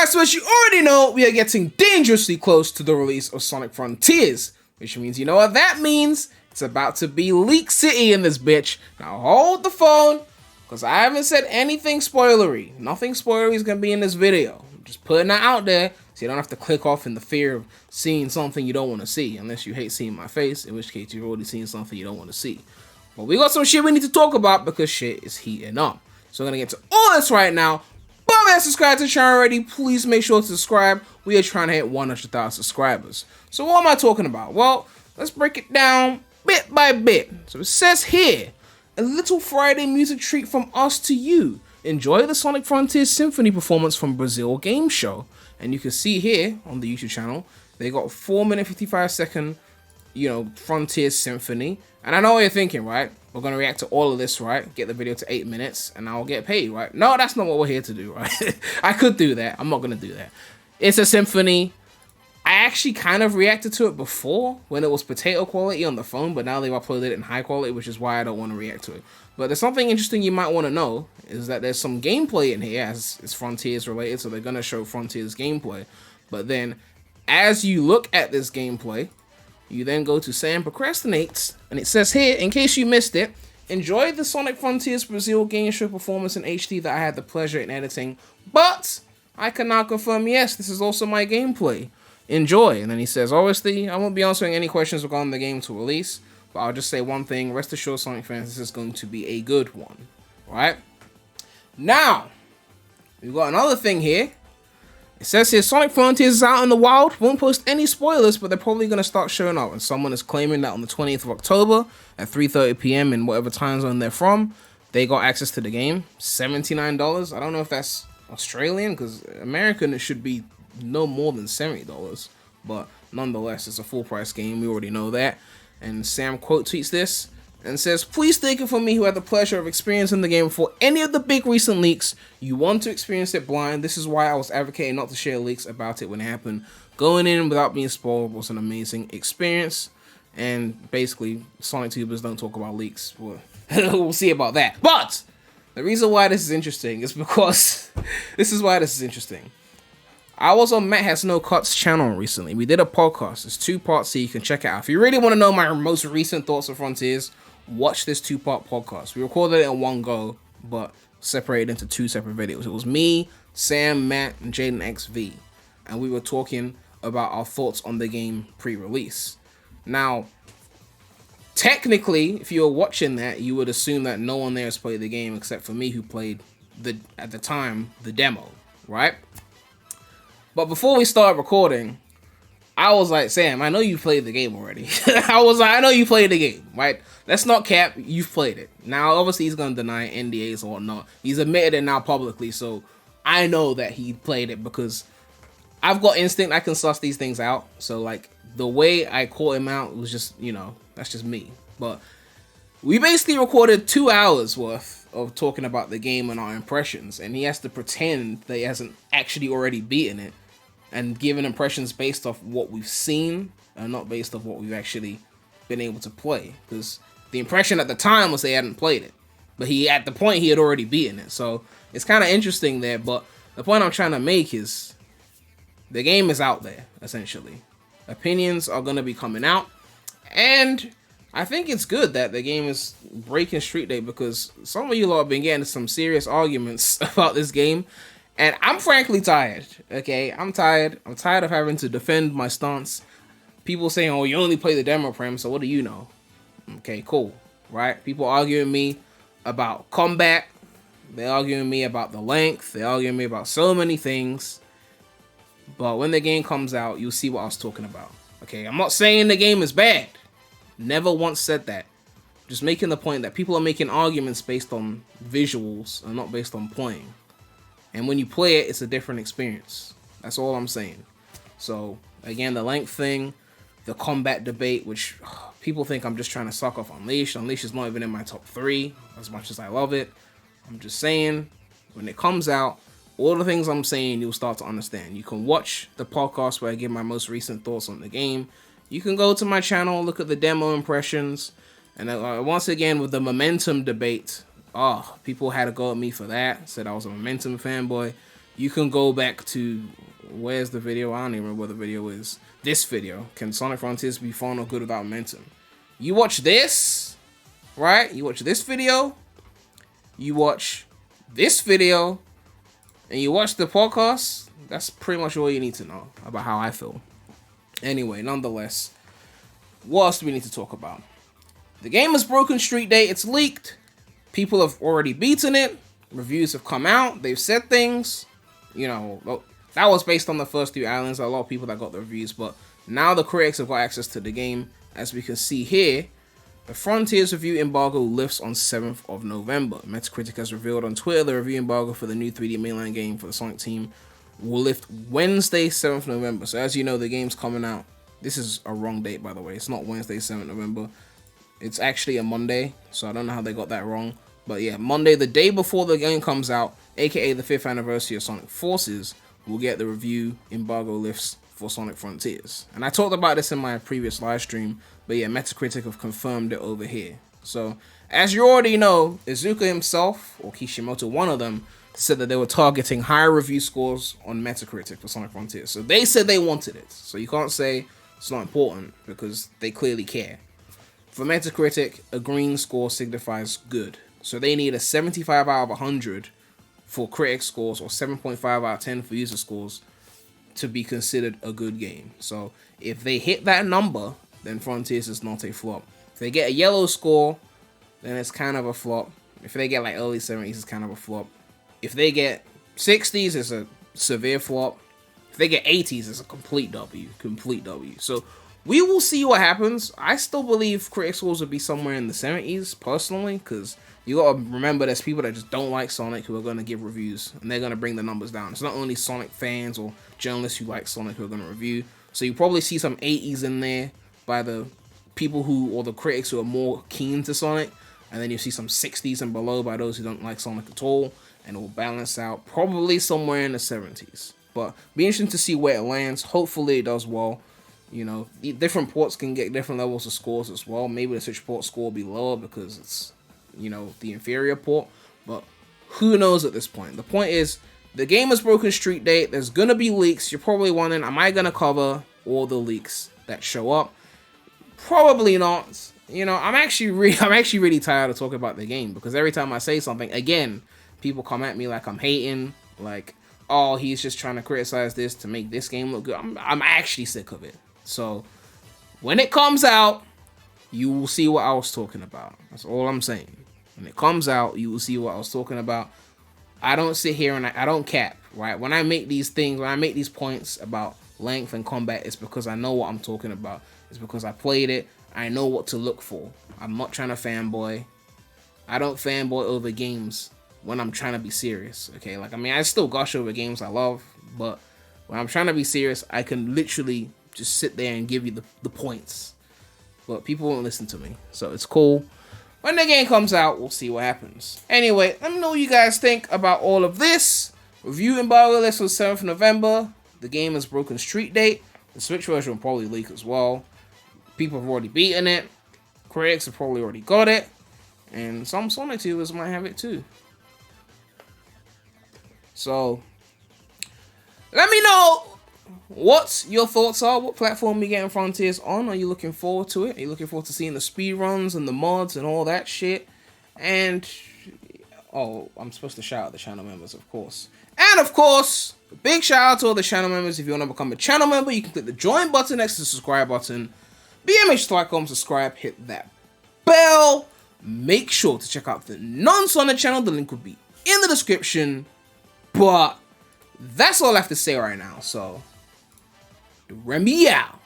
so as you already know, we are getting dangerously close to the release of Sonic Frontiers, which means you know what that means. It's about to be Leak City in this bitch. Now hold the phone, because I haven't said anything spoilery. Nothing spoilery is going to be in this video. I'm just putting that out there so you don't have to click off in the fear of seeing something you don't want to see, unless you hate seeing my face, in which case you've already seen something you don't want to see. But we got some shit we need to talk about because shit is heating up. So we're going to get to all this right now. But if you haven't subscribed to the channel already, please make sure to subscribe. We are trying to hit 100,000 subscribers. So what am I talking about? Well, let's break it down bit by bit. So it says here, a little Friday music treat from us to you. Enjoy the Sonic Frontiers Symphony performance from Brazil Game Show. And you can see here on the YouTube channel, they got 4-minute 55-second, Frontiers Symphony. And I know what you're thinking, right? We're going to react to all of this, right? Get the video to 8 minutes and I'll get paid, right? No, that's not what we're here to do, right? I could do that. I'm not going to do that. It's a symphony. I actually kind of reacted to it before when it was potato quality on the phone, but now they've uploaded it in high quality, which is why I don't want to react to it. But there's something interesting you might want to know, is that there's some gameplay in here as it's Frontiers related, so they're going to show Frontiers gameplay. But then, as you look at this gameplay, you then go to Sam Procrastinates, and it says here, in case you missed it, enjoy the Sonic Frontiers Brazil Game Show performance in HD that I had the pleasure in editing, but I can now confirm, yes, this is also my gameplay. Enjoy. And then he says, obviously, I won't be answering any questions regarding the game to release, but I'll just say one thing, rest assured Sonic fans, this is going to be a good one, right? Now, we've got another thing here. It says here, Sonic Frontiers is out in the wild, won't post any spoilers, but they're probably going to start showing up. And someone is claiming that on the 20th of October at 3:30 p.m. in whatever time zone they're from, they got access to the game. $79. I don't know if that's Australian, because American it should be no more than $70. But nonetheless, it's a full price game. We already know that. And Sam quote tweets this and says, please take it from me who had the pleasure of experiencing the game before any of the big recent leaks. You want to experience it blind. This is why I was advocating not to share leaks about it when it happened. Going in without being spoiled was an amazing experience. And basically, Sonic tubers don't talk about leaks. We'll see about that. But the reason why this is interesting is because this is why this is interesting. I was on Matt Has No Cuts channel recently. We did a podcast. It's 2 parts, so you can check it out. If you really want to know my most recent thoughts of Frontiers, watch this 2-part podcast. We recorded it in one go, but separated into 2 separate videos. It was me, Sam, Matt, and Jaden XV. And we were talking about our thoughts on the game pre-release. Now, technically, if you were watching that, you would assume that no one there has played the game except for me, who played, at the time, the demo, right? But before we started recording, I was like, Sam, I know you played the game already. I was like, I know you played the game, right? Let's not cap, you've played it. Now, obviously, he's going to deny NDAs or whatnot. He's admitted it now publicly, so I know that he played it because I've got instinct. I can suss these things out. So, like, the way I caught him out was just, that's just me. But we basically recorded 2 hours worth of talking about the game and our impressions, and he has to pretend that he hasn't actually already beaten it and given impressions based off what we've seen and not based off what we've actually been able to play, because the impression at the time was they hadn't played it, but at the point he had already beaten it. So it's kind of interesting there, but the point I'm trying to make is the game is out there, essentially. Opinions are going to be coming out, and I think it's good that the game is breaking Street Day, because some of you lot have been getting some serious arguments about this game, and I'm frankly tired, okay? I'm tired. I'm tired of having to defend my stance. People saying, oh, you only play the demo, Prem, so what do you know? Okay, cool, right? People arguing me about combat. They're arguing me about the length. They're arguing me about so many things. But when the game comes out, you'll see what I was talking about, okay? I'm not saying the game is bad. Never once said that. Just making the point that people are making arguments based on visuals and not based on playing. And when you play it, it's a different experience. That's all I'm saying. So, again, the length thing, the combat debate, which people think I'm just trying to suck off Unleashed. Unleashed is not even in my top 3, as much as I love it. I'm just saying, when it comes out, all the things I'm saying, you'll start to understand. You can watch the podcast where I give my most recent thoughts on the game. You can go to my channel, look at the demo impressions, and once again with the momentum debate, people had to go at me for that, said I was a momentum fanboy. you can go back to, where's the video? I don't even remember what the video is. This video. Can Sonic Frontiers be fun or good without momentum? You watch this, right? You watch this video. You watch this video. And you watch the podcast. That's pretty much all you need to know about how I feel. Anyway, nonetheless, what else do we need to talk about? The game has broken street date. It's leaked. People have already beaten it. Reviews have come out. They've said things. You know, that was based on the first 2 islands. A lot of people that got the reviews. But now the critics have got access to the game. As we can see here, the Frontiers review embargo lifts on 7th of November. Metacritic has revealed on Twitter the review embargo for the new 3D mainline game for the Sonic team will lift Wednesday, 7th November. So as you know, the game's coming out. This is a wrong date, by the way. It's not Wednesday, 7th November. It's actually a Monday. So I don't know how they got that wrong. But yeah, Monday, the day before the game comes out, aka the 5th anniversary of Sonic Forces, we'll get the review embargo lifts for Sonic Frontiers. And I talked about this in my previous live stream, but yeah, Metacritic have confirmed it over here. So, as you already know, Izuka himself, or Kishimoto, one of them, said that they were targeting higher review scores on Metacritic for Sonic Frontiers. So they said they wanted it. So you can't say it's not important, because they clearly care. For Metacritic, a green score signifies good. So they need a 75 out of 100 for critic scores, or 7.5 out of 10 for user scores, to be considered a good game. So if they hit that number, then Frontiers is not a flop. If they get a yellow score, then it's kind of a flop. If they get like early 70s, it's kind of a flop. If they get 60s, it's a severe flop. If they get 80s, it's a complete W. Complete W. So we will see what happens. I still believe critic scores will be somewhere in the 70s, personally, because you gotta remember there's people that just don't like Sonic who are gonna give reviews, and they're gonna bring the numbers down. It's not only Sonic fans or journalists who like Sonic who are gonna review. So you probably see some 80s in there by the people who, or the critics who are more keen to Sonic, and then you see some 60s and below by those who don't like Sonic at all, and it will balance out probably somewhere in the 70s. But be interesting to see where it lands. Hopefully it does well. You know, different ports can get different levels of scores as well. Maybe the Switch port score will be lower because it's, you know, the inferior port, but who knows at this point. The point is, the game has broken street date. There's gonna be leaks. You're probably wondering, am I gonna cover all the leaks that show up? Probably not. You know, I'm actually really tired of talking about the game, because every time I say something, again, people come at me like I'm hating, like, oh, he's just trying to criticize this to make this game look good. I'm actually sick of it. So when it comes out, you will see what I was talking about. That's all I'm saying. When it comes out, you will see what I was talking about. I don't sit here and I don't cap, right? When I make these things, when I make these points about length and combat, it's because I know what I'm talking about. It's because I played it. I know what to look for. I'm not trying to fanboy. I don't fanboy over games when I'm trying to be serious, okay? Like, I mean, I still gush over games I love, but when I'm trying to be serious, I can literally just sit there and give you the points. But people won't listen to me, so it's cool. When the game comes out, we'll see what happens. Anyway, let me know what you guys think about all of this. Review embargo list was 7th November. The game has broken street date. The Switch version will probably leak as well. People have already beaten it. Critics have probably already got it. And some Sonic viewers might have it too. So, let me know what your thoughts are. What platform you getting Frontiers on? Are you looking forward to it? Are you looking forward to seeing the speedruns and the mods and all that shit? And, oh, I'm supposed to shout out the channel members, of course. And, of course, a big shout out to all the channel members. If you want to become a channel member, you can click the join button next to the subscribe button. BMH to like, comment, subscribe, hit that bell. Make sure to check out the non-Sonic channel. The link will be in the description. But that's all I have to say right now. So, Remy out.